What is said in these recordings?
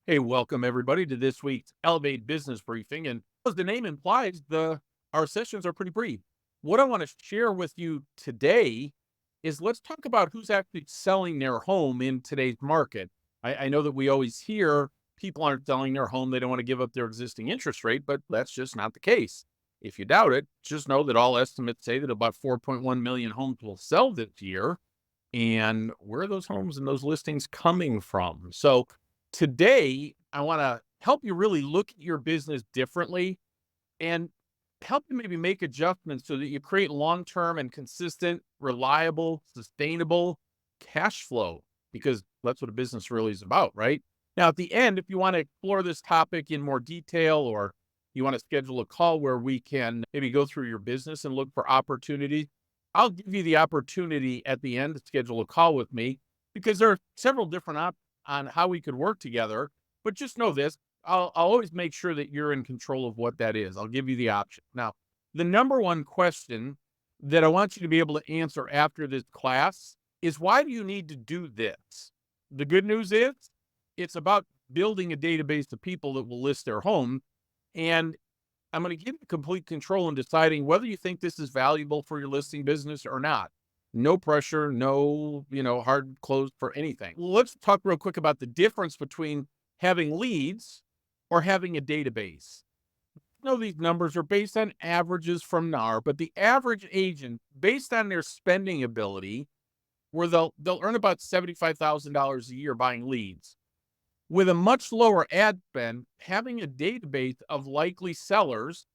Hey, welcome everybody to this week's Elevate Business Briefing. And as the name implies, the our sessions are pretty brief. What I want to share with you today is let's talk about who's actually selling their home in today's market. I know that we always hear people aren't selling their home, they don't want to give up their existing interest rate, but that's just not the case. If you doubt it, just know that all estimates say that about 4.1 million homes will sell this year. And where are those homes and those listings coming from? So today, I want to help you really look at your business differently and help you maybe make adjustments so that you create long-term and consistent, reliable, sustainable cash flow because that's what a business really is about, right? Now, at the end, if you want to explore this topic in more detail or you want to schedule a call where we can maybe go through your business and look for opportunities, I'll give you the opportunity at the end to schedule a call with me because there are several different options on how we could work together. But just know this, I'll always make sure that you're in control of what that is. I'll give you the option. Now, the number one question that I want you to be able to answer after this class is why do you need to do this? The good news is it's about building a database of people that will list their home. And I'm going to give you complete control in deciding whether you think this is valuable for your listing business or not. No pressure, no, hard closed for anything. Let's talk real quick about the difference between having leads or having a database. These numbers are based on averages from NAR, but the average agent, based on their spending ability, where they'll earn about $75,000 a year buying leads. With a much lower ad spend, having a database of likely sellers,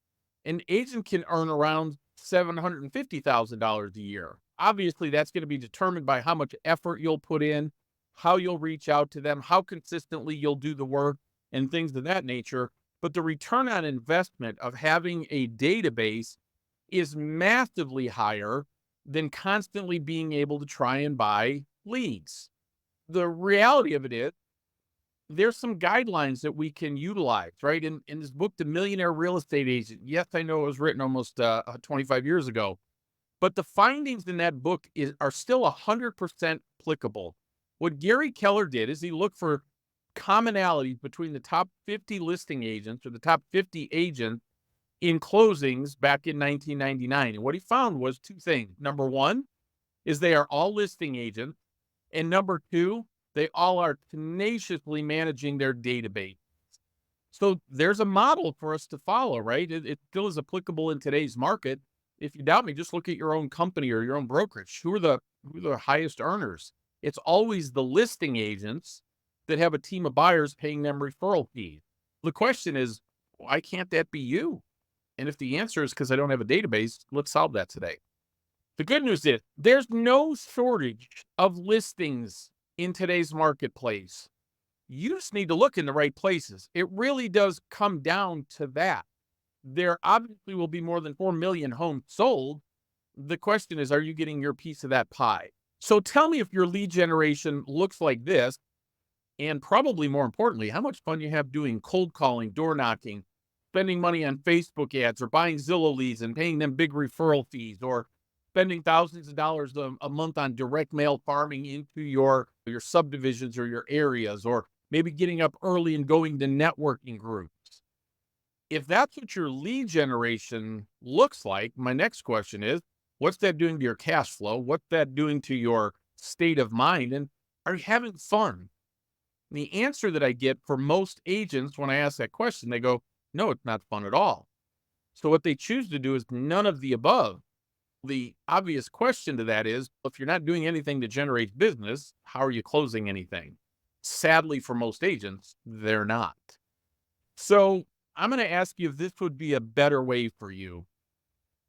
an agent can earn around $750,000 a year. Obviously, that's going to be determined by how much effort you'll put in, how you'll reach out to them, how consistently you'll do the work, and things of that nature. But the return on investment of having a database is massively higher than constantly being able to try and buy leads. The reality of it is, there's some guidelines that we can utilize, right? In this book, The Millionaire Real Estate Agent, yes, I know it was written almost 25 years ago, but the findings in that book are still 100% applicable. What Gary Keller did is he looked for commonalities between the top 50 listing agents or the top 50 agents in closings back in 1999. And what he found was two things. Number one is they are all listing agents. And number two, they all are tenaciously managing their database. So there's a model for us to follow, right? It still is applicable in today's market. If you doubt me, just look at your own company or your own brokerage. Who are the highest earners? It's always the listing agents that have a team of buyers paying them referral fees. The question is, why can't that be you? And if the answer is because I don't have a database, let's solve that today. The good news is there's no shortage of listings in today's marketplace. You just need to look in the right places. It really does come down to that. There obviously will be more than 4 million homes sold. The question is, are you getting your piece of that pie? So tell me if your lead generation looks like this, and probably more importantly, how much fun you have doing cold calling, door knocking, spending money on Facebook ads, or buying Zillow leads and paying them big referral fees, or spending thousands of dollars a month on direct mail farming into your subdivisions or your areas, or maybe getting up early and going to networking groups. If that's what your lead generation looks like, my next question is, what's that doing to your cash flow? What's that doing to your state of mind? And are you having fun? And the answer that I get for most agents when I ask that question, they go, no, it's not fun at all. So what they choose to do is none of the above. The obvious question to that is, if you're not doing anything to generate business, how are you closing anything? Sadly, for most agents, they're not. So I'm going to ask you if this would be a better way for you.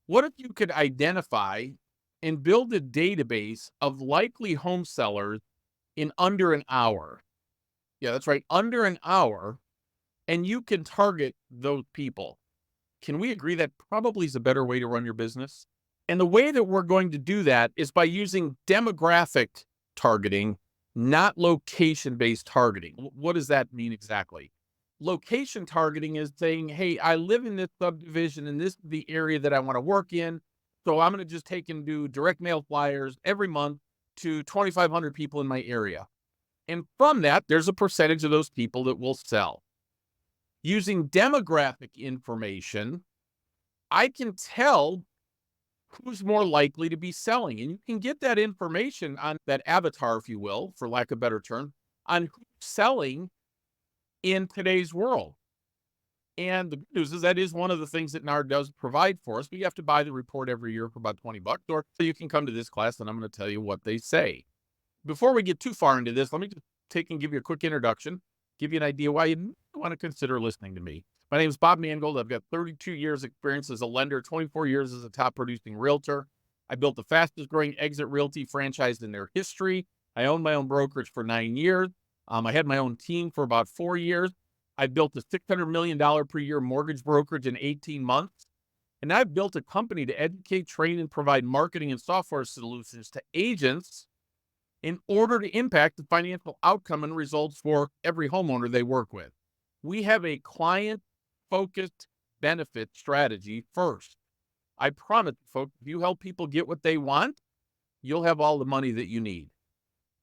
What if you could identify and build a database of likely home sellers in under an hour? Yeah, that's right, under an hour, and you can target those people. Can we agree that probably is a better way to run your business? And the way that we're going to do that is by using demographic targeting, not location based targeting. What does that mean exactly? Location targeting is saying, hey, I live in this subdivision and this is the area that I want to work in. So I'm going to just take and do direct mail flyers every month to 2,500 people in my area. And from that, there's a percentage of those people that will sell. Using demographic information, I can tell who's more likely to be selling. And you can get that information on that avatar, if you will, for lack of a better term, on who's selling in today's world. And the good news is that is one of the things that NAR does provide for us. We have to buy the report every year for about $20, or you can come to this class and I'm going to tell you what they say. Before we get too far into this, let me just take and give you a quick introduction, give you an idea why you want to consider listening to me. My name is Bob Mangold. I've got 32 years experience as a lender, 24 years as a top producing realtor. I built the fastest growing exit realty franchise in their history. I owned my own brokerage for 9 years. I had my own team for about 4 years. I built a $600 million per year mortgage brokerage in 18 months. And I've built a company to educate, train, and provide marketing and software solutions to agents in order to impact the financial outcome and results for every homeowner they work with. We have a client-focused benefit strategy first. I promise, folks, if you help people get what they want, you'll have all the money that you need.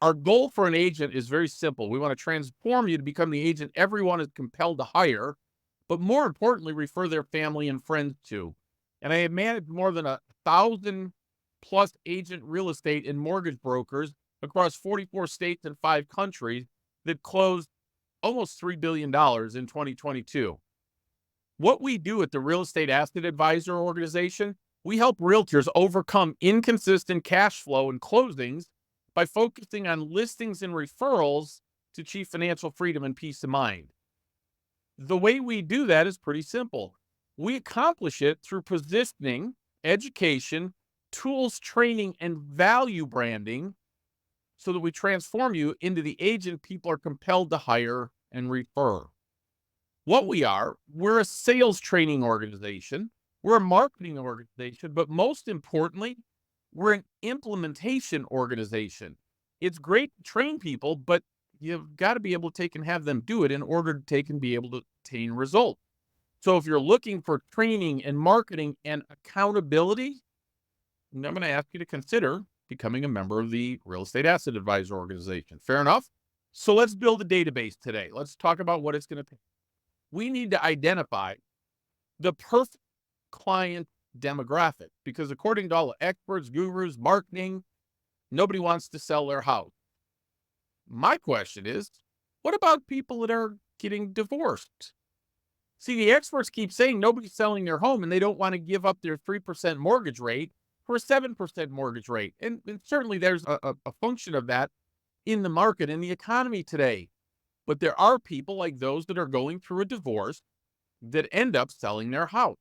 Our goal for an agent is very simple. We want to transform you to become the agent everyone is compelled to hire, but more importantly, refer their family and friends to. And I have managed more than 1,000 plus agent real estate and mortgage brokers across 44 states and 5 countries that closed almost $3 billion in 2022. What we do at the Real Estate Asset Advisor organization, we help realtors overcome inconsistent cash flow and closings by focusing on listings and referrals to achieve financial freedom and peace of mind. The way we do that is pretty simple. We accomplish it through positioning, education, tools, training, and value branding so that we transform you into the agent people are compelled to hire and refer. What we are, we're a sales training organization, we're a marketing organization, but most importantly, we're an implementation organization. It's great to train people, but you've got to be able to take and have them do it in order to take and be able to obtain results. So if you're looking for training and marketing and accountability, I'm going to ask you to consider becoming a member of the Real Estate Asset Advisor organization. Fair enough? So let's build a database today. Let's talk about what it's going to take. We need to identify the perfect client demographic, because according to all the experts, gurus, marketing, nobody wants to sell their house. My question is, what about people that are getting divorced? See, the experts keep saying nobody's selling their home and they don't want to give up their 3% mortgage rate for a 7% mortgage rate. And certainly there's a function of that in the market and the economy today. But there are people like those that are going through a divorce that end up selling their house.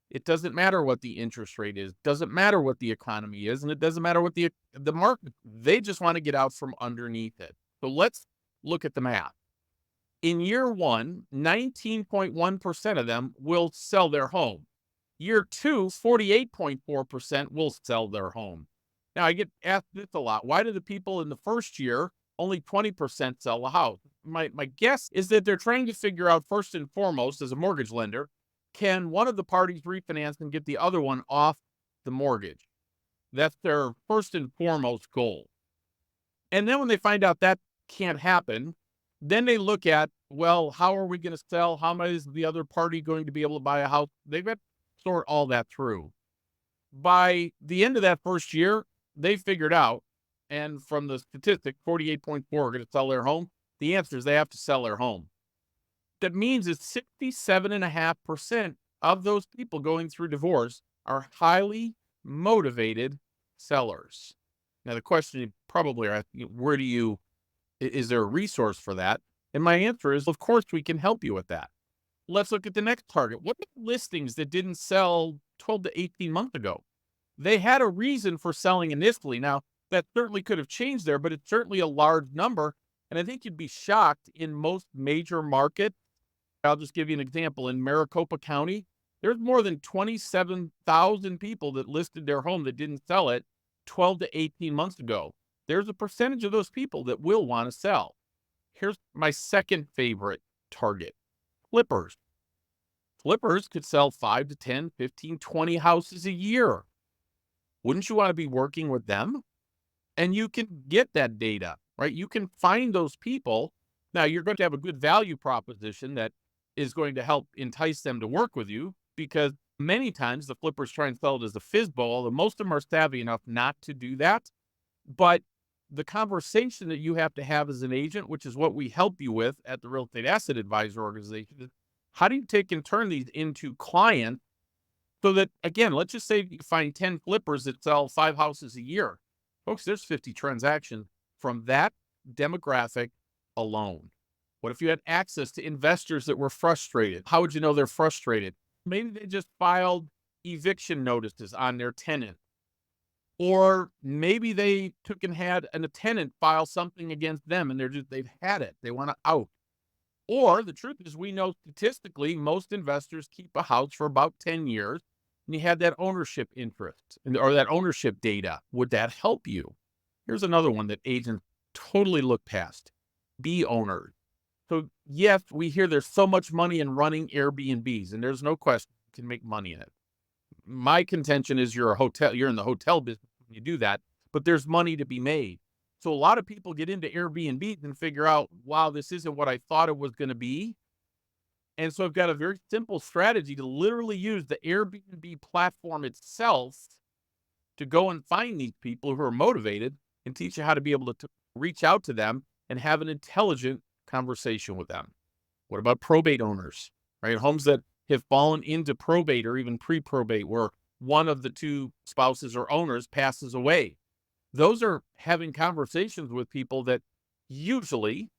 It doesn't matter what the interest rate is, doesn't matter what the economy is, and it doesn't matter what the market. They just want to get out from underneath it. So let's look at the math. In year one, 19.1% of them will sell their home. Year two, 48.4% will sell their home. Now, I get asked this a lot. Why do the people in the first year only 20% sell a house? My guess is that they're trying to figure out, first and foremost, as a mortgage lender, can one of the parties refinance and get the other one off the mortgage? That's their first and foremost goal. And then when they find out that can't happen, then they look at, well, how are we going to sell? How much is the other party going to be able to buy a house? They've got to sort all that through. By the end of that first year, they figured out, and from the statistic, 48.4 are going to sell their home. The answer is they have to sell their home. That means that 67.5% of those people going through divorce are highly motivated sellers. Now, the question you probably are asking, is there a resource for that? And my answer is, of course, we can help you with that. Let's look at the next target. What are listings that didn't sell 12 to 18 months ago? They had a reason for selling initially. Now, that certainly could have changed there, but it's certainly a large number. And I think you'd be shocked in most major markets. I'll just give you an example. In Maricopa County, there's more than 27,000 people that listed their home that didn't sell it 12 to 18 months ago. There's a percentage of those people that will want to sell. Here's my second favorite target: flippers. Flippers could sell 5 to 10, 15, 20 houses a year. Wouldn't you want to be working with them? And you can get that data. right? You can find those people. Now, you're going to have a good value proposition that is going to help entice them to work with you, because many times the flippers try and sell it as a fizzball, and most of them are savvy enough not to do that. But the conversation that you have to have as an agent, which is what we help you with at the Real Estate Asset Advisor organization, is how do you take and turn these into clients so that, again, let's just say you find 10 flippers that sell 5 houses a year. Folks, there's 50 transactions from that demographic alone. What if you had access to investors that were frustrated? How would you know they're frustrated? Maybe they just filed eviction notices on their tenant. Or maybe they took and had a tenant file something against them and they've had it. They want to out. Or the truth is, we know statistically most investors keep a house for about 10 years, and you had that ownership interest or that ownership data. Would that help you? Here's another one that agents totally look past: B owners. So yes, we hear there's so much money in running Airbnbs, and there's no question you can make money in it. My contention is you're in the hotel business when you do that, but there's money to be made. So a lot of people get into Airbnbs and figure out, wow, this isn't what I thought it was going to be. And so I've got a very simple strategy to literally use the Airbnb platform itself to go and find these people who are motivated and teach you how to be able to reach out to them and have an intelligent conversation with them. What about probate owners, right? Homes that have fallen into probate or even pre-probate, where one of the two spouses or owners passes away. Those are having conversations with people that usually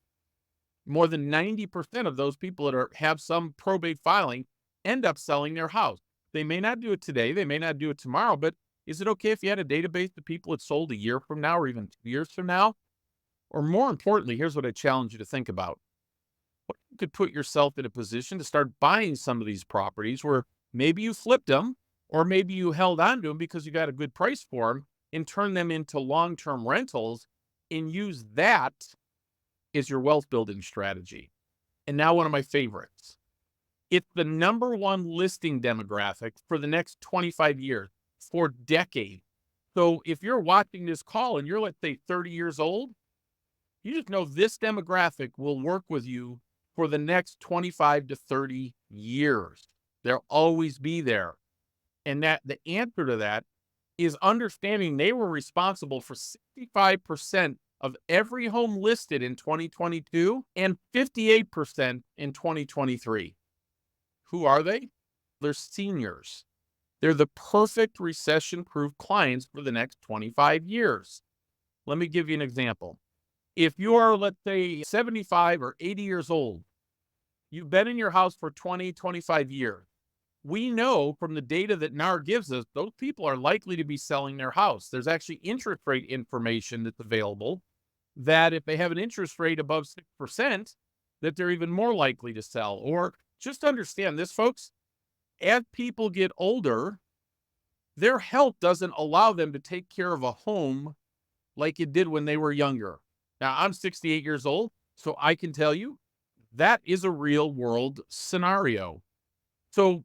more than 90% of those people that have some probate filing end up selling their house. They may not do it today, they may not do it tomorrow, but is it okay if you had a database of people that sold a year from now or even 2 years from now? Or more importantly, here's what I challenge you to think about. What if you could put yourself in a position to start buying some of these properties where maybe you flipped them or maybe you held on to them because you got a good price for them, and turn them into long-term rentals and use that as your wealth building strategy. And now one of my favorites. It's the number one listing demographic for the next 25 years, for decades. So if you're watching this call and you're, let's say, 30 years old, you just know this demographic will work with you for the next 25 to 30 years. They'll always be there. And that the answer to that is understanding they were responsible for 65% of every home listed in 2022 and 58% in 2023. Who are they? They're seniors. They're the perfect recession-proof clients for the next 25 years. Let me give you an example. If you are, let's say, 75 or 80 years old, you've been in your house for 20, 25 years. We know from the data that NAR gives us, those people are likely to be selling their house. There's actually interest rate information that's available that if they have an interest rate above 6%, that they're even more likely to sell. Or just understand this, folks, as people get older, their health doesn't allow them to take care of a home like it did when they were younger. Now, I'm 68 years old, so I can tell you that is a real world scenario. So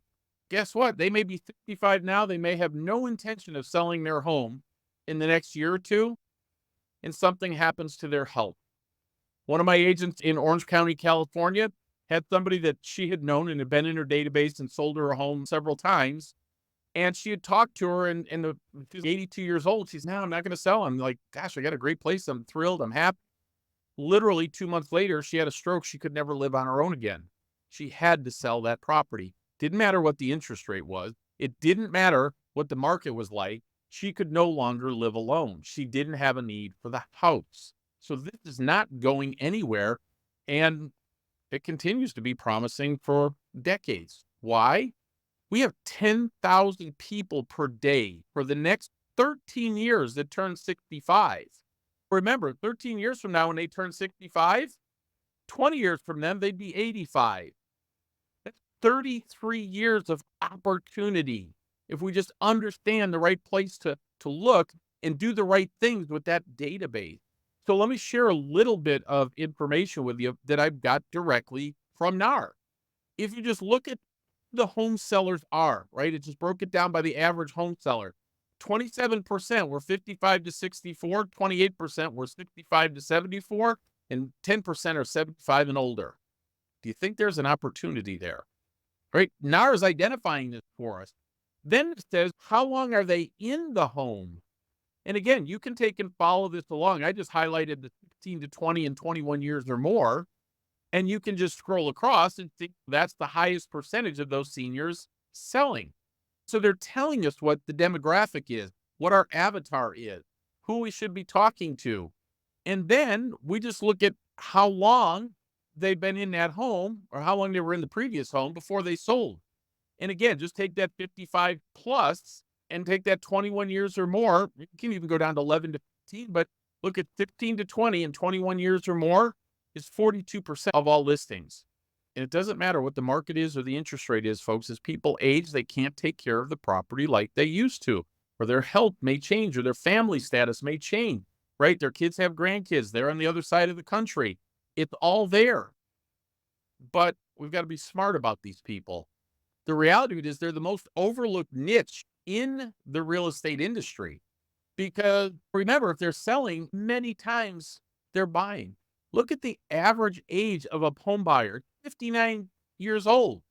guess what? They may be 65 now. They may have no intention of selling their home in the next year or two, and something happens to their health. One of my agents in Orange County, California, had somebody that she had known and had been in her database and sold her a home several times. And she had talked to her, and she's 82 years old. She's, no, I'm not going to sell. I'm like, gosh, I got a great place. I'm thrilled. I'm happy. Literally 2 months later, she had a stroke. She could never live on her own again. She had to sell that property. Didn't matter what the interest rate was. It didn't matter what the market was like. She could no longer live alone. She didn't have a need for the house. So this is not going anywhere. And it continues to be promising for decades. Why? We have 10,000 people per day for the next 13 years that turn 65. Remember, 13 years from now, when they turn 65, 20 years from them, they'd be 85. That's 33 years of opportunity. If we just understand the right place to look and do the right things with that database. So let me share a little bit of information with you that I've got directly from NAR. If you just look at the home sellers are, right? It just broke it down by the average home seller. 27% were 55 to 64, 28% were 65 to 74, and 10% are 75 and older. Do you think there's an opportunity there? Right? NAR is identifying this for us. Then it says, how long are they in the home? And again, you can take and follow this along. I just highlighted the 16 to 20 and 21 years or more. And you can just scroll across and see that's the highest percentage of those seniors selling. So they're telling us what the demographic is, what our avatar is, who we should be talking to. And then we just look at how long they've been in that home or how long they were in the previous home before they sold. And again, just take that 55 plus and take that 21 years or more. You can even go down to 11 to 15, but look at 15 to 20 and 21 years or more is 42% of all listings. And it doesn't matter what the market is or the interest rate is, folks. As people age, they can't take care of the property like they used to, or their health may change, or their family status may change, right? Their kids have grandkids. They're on the other side of the country. It's all there. But we've got to be smart about these people. The reality is they're the most overlooked niche in the real estate industry. Because remember, if they're selling, many times they're buying. Look at the average age of a home buyer, 59 years old.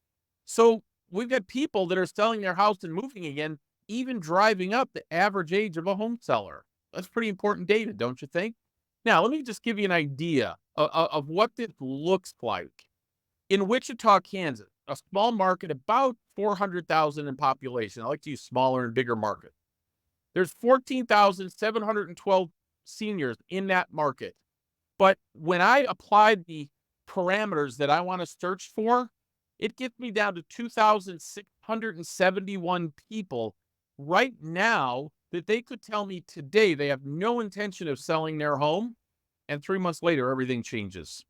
So we've got people that are selling their house and moving again, even driving up the average age of a home seller. That's pretty important data, don't you think? Now, let me just give you an idea of what this looks like. In Wichita, Kansas, a small market, about 400,000 in population. I like to use smaller and bigger markets. There's 14,712 seniors in that market. But when I apply the parameters that I want to search for, it gets me down to 2,671 people right now that they could tell me today they have no intention of selling their home, and 3 months later, everything changes.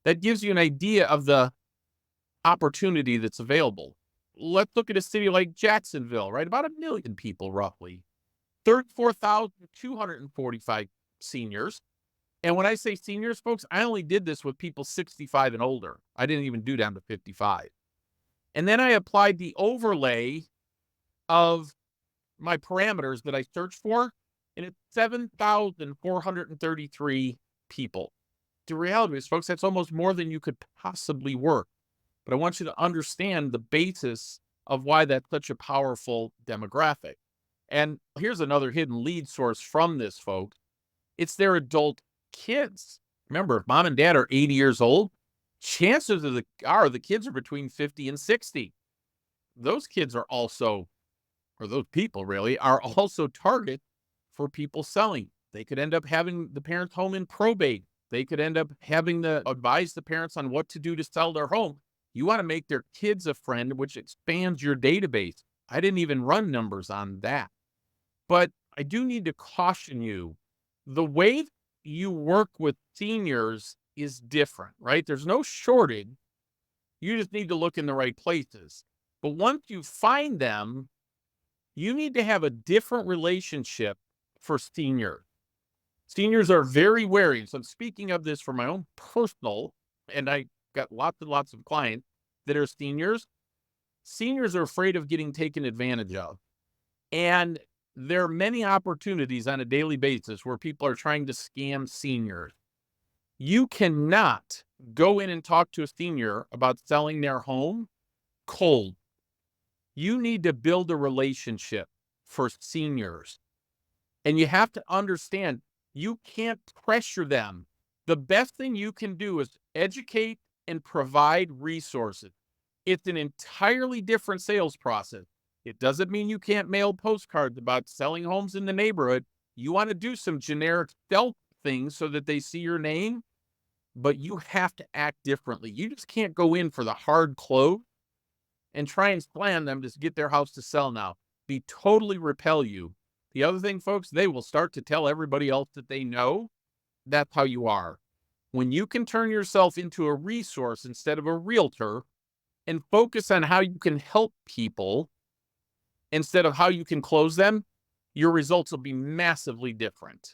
That gives you an idea of the opportunity that's available. Let's look at a city like Jacksonville, right? About 1 million people, roughly. 34,245 seniors. And when I say seniors, folks, I only did this with people 65 and older. I didn't even do down to 55. And then I applied the overlay of my parameters that I searched for, and it's 7,433 people. The reality is, folks, that's almost more than you could possibly work. But I want you to understand the basis of why that's such a powerful demographic. And here's another hidden lead source from this, folks. It's their adult kids. Remember, if mom and dad are 80 years old, chances of the kids are between 50 and 60. Those kids are also, or those people really, are also target for people selling. They could end up having the parents' home in probate. They could end up having to advise the parents on what to do to sell their home. You want to make their kids a friend, which expands your database. I didn't even run numbers on that. But I do need to caution you, the way you work with seniors is different, right? There's no shortage. You just need to look in the right places. But once you find them, you need to have a different relationship for seniors. Seniors are very wary. So I'm speaking of this for my own personal, and I got lots and lots of clients that are seniors. Seniors are afraid of getting taken advantage of. And there are many opportunities on a daily basis where people are trying to scam seniors. You cannot go in and talk to a senior about selling their home cold. You need to build a relationship for seniors. And you have to understand, you can't pressure them. The best thing you can do is educate and provide resources. It's an entirely different sales process. It doesn't mean you can't mail postcards about selling homes in the neighborhood. You want to do some generic stealth things so that they see your name, but you have to act differently. You just can't go in for the hard close and try and slam them to get their house to sell now. Be totally repel you. The other thing, folks, they will start to tell everybody else that they know. That's how you are. When you can turn yourself into a resource instead of a realtor and focus on how you can help people instead of how you can close them, your results will be massively different.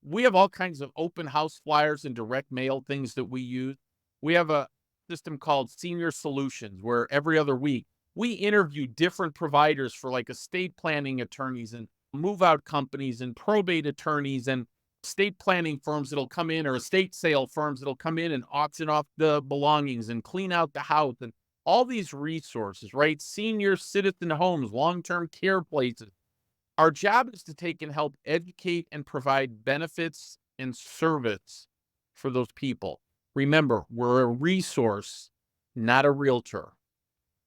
We have all kinds of open house flyers and direct mail things that we use. We have a system called Senior Solutions, where every other week we interview different providers for like estate planning attorneys and move out companies and probate attorneys and estate planning firms that'll come in, or estate sale firms that'll come in and auction off the belongings and clean out the house, and all these resources, right? Senior citizen homes, long-term care places. Our job is to take and help educate and provide benefits and service for those people. Remember, we're a resource, not a realtor.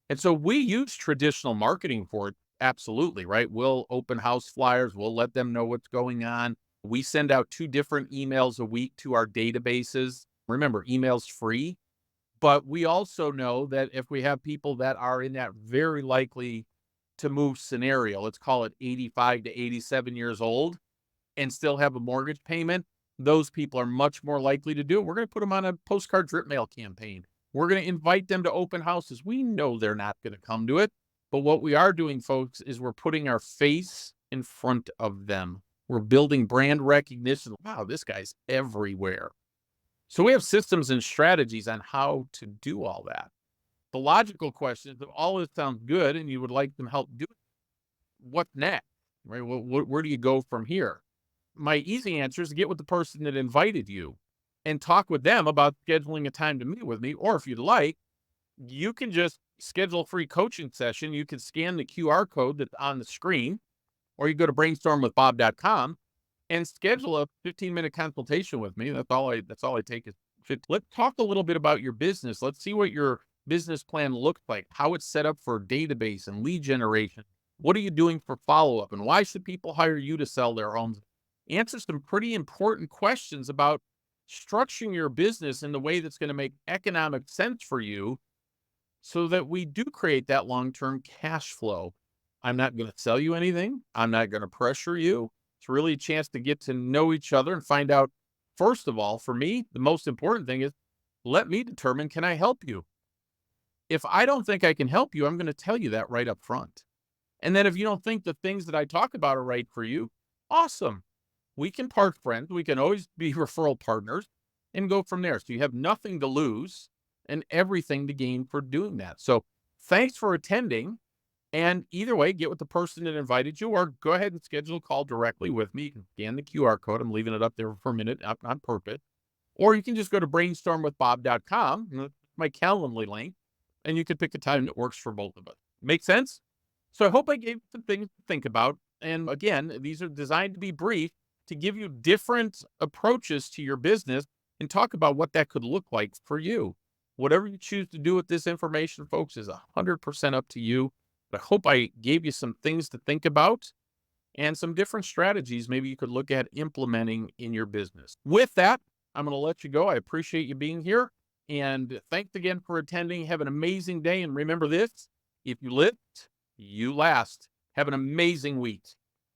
And so we use traditional marketing for it. Absolutely, right? We'll open house flyers, we'll let them know what's going on. We send out 2 different emails a week to our databases. Remember, email's free, but we also know that if we have people that are in that very likely to move scenario, let's call it 85 to 87 years old, and still have a mortgage payment, those people are much more likely to do it. We're going to put them on a postcard drip mail campaign. We're going to invite them to open houses. We know they're not going to come to it, but what we are doing, folks, is we're putting our face in front of them. We're building brand recognition. Wow, this guy's everywhere. So we have systems and strategies on how to do all that. The logical question is, if all this sounds good and you would like them help do it, what next? Right? Where do you go from here? My easy answer is to get with the person that invited you and talk with them about scheduling a time to meet with me. Or if you'd like, you can just schedule a free coaching session. You can scan the QR code that's on the screen, or you go to brainstormwithbob.com and schedule a 15-minute consultation with me. That's all I take is 15. Let's talk a little bit about your business. Let's see what your business plan looks like, how it's set up for database and lead generation. What are you doing for follow-up, and why should people hire you to sell their homes? Answer some pretty important questions about structuring your business in the way that's going to make economic sense for you, so that we do create that long-term cash flow. I'm not going to sell you anything. I'm not going to pressure you. It's really a chance to get to know each other and find out, first of all, for me, the most important thing is, let me determine, can I help you? If I don't think I can help you, I'm going to tell you that right up front. And then if you don't think the things that I talk about are right for you, awesome. We can part friends. We can always be referral partners and go from there. So you have nothing to lose and everything to gain for doing that. So thanks for attending. And either way, get with the person that invited you, or go ahead and schedule a call directly with me. You can scan the QR code. I'm leaving it up there for a minute on purpose. Or you can just go to brainstormwithbob.com, my Calendly link, and you can pick a time that works for both of us. Make sense? So I hope I gave you some things to think about. And again, these are designed to be brief, to give you different approaches to your business and talk about what that could look like for you. Whatever you choose to do with this information, folks, is 100% up to you. But I hope I gave you some things to think about and some different strategies maybe you could look at implementing in your business. With that, I'm going to let you go. I appreciate you being here. And thanks again for attending. Have an amazing day. And remember this, if you lift, you last. Have an amazing week.